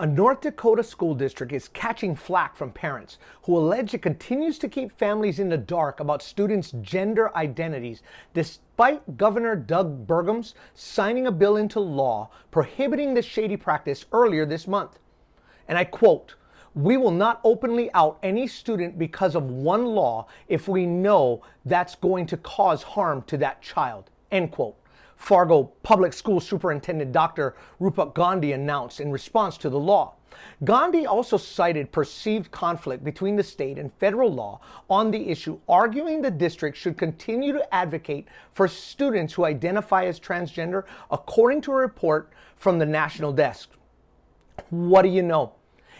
A North Dakota school district is catching flack from parents who allege it continues to keep families in the dark about students' gender identities, despite Governor Doug Burgum's signing a bill into law prohibiting this shady practice earlier this month. And I quote, "We will not openly out any student because of one law if we know that's going to cause harm to that child," end quote. Fargo Public School Superintendent Dr. Rupak Gandhi announced in response to the law. Gandhi also cited perceived conflict between the state and federal law on the issue, arguing the district should continue to advocate for students who identify as transgender, according to a report from the national desk. What do you know?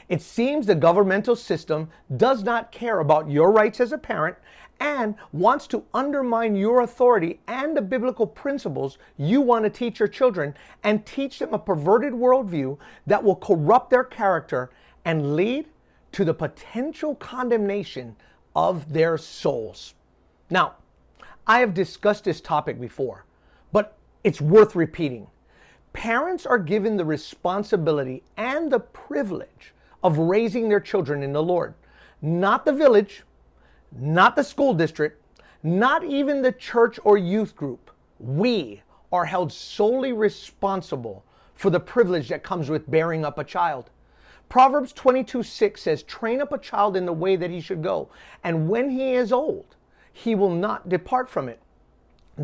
It seems the governmental system does not care about your rights as a parent and wants to undermine your authority and the biblical principles you want to teach your children, and teach them a perverted worldview that will corrupt their character and lead to the potential condemnation of their souls. Now, I have discussed this topic before, but it's worth repeating. Parents are given the responsibility and the privilege of raising their children in the Lord, not the village, not the school district, not even the church or youth group. We are held solely responsible for the privilege that comes with bearing up a child. Proverbs 22:6 says, "Train up a child in the way that he should go, and when he is old, he will not depart from it."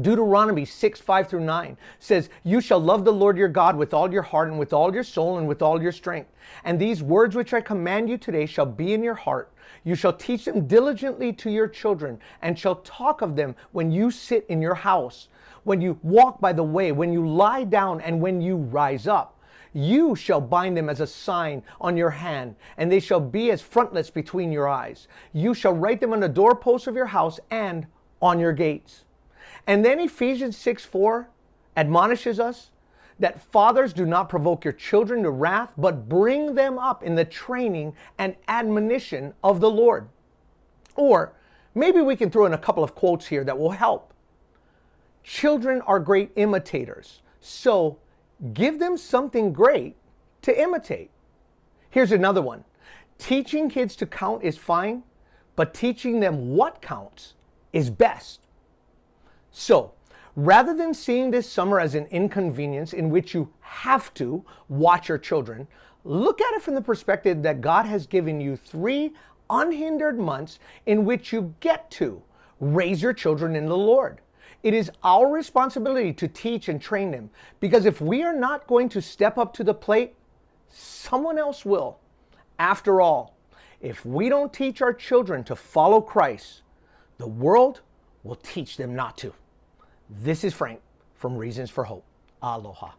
Deuteronomy 6:5-9 says, "You shall love the Lord your God with all your heart and with all your soul and with all your strength. And these words which I command you today shall be in your heart. You shall teach them diligently to your children, and shall talk of them when you sit in your house, when you walk by the way, when you lie down, and when you rise up. You shall bind them as a sign on your hand, and they shall be as frontlets between your eyes. You shall write them on the doorposts of your house and on your gates." And then Ephesians 6:4 admonishes us that fathers, do not provoke your children to wrath, but bring them up in the training and admonition of the Lord. Or maybe we can throw in a couple of quotes here that will help. Children are great imitators, so give them something great to imitate. Here's another one. Teaching kids to count is fine, but teaching them what counts is best. So, rather than seeing this summer as an inconvenience in which you have to watch your children, look at it from the perspective that God has given you 3 unhindered months in which you get to raise your children in the Lord. It is our responsibility to teach and train them, because if we are not going to step up to the plate, someone else will. After all, if we don't teach our children to follow Christ, the world will teach them not to. This is Frank from Reasons for Hope. Aloha.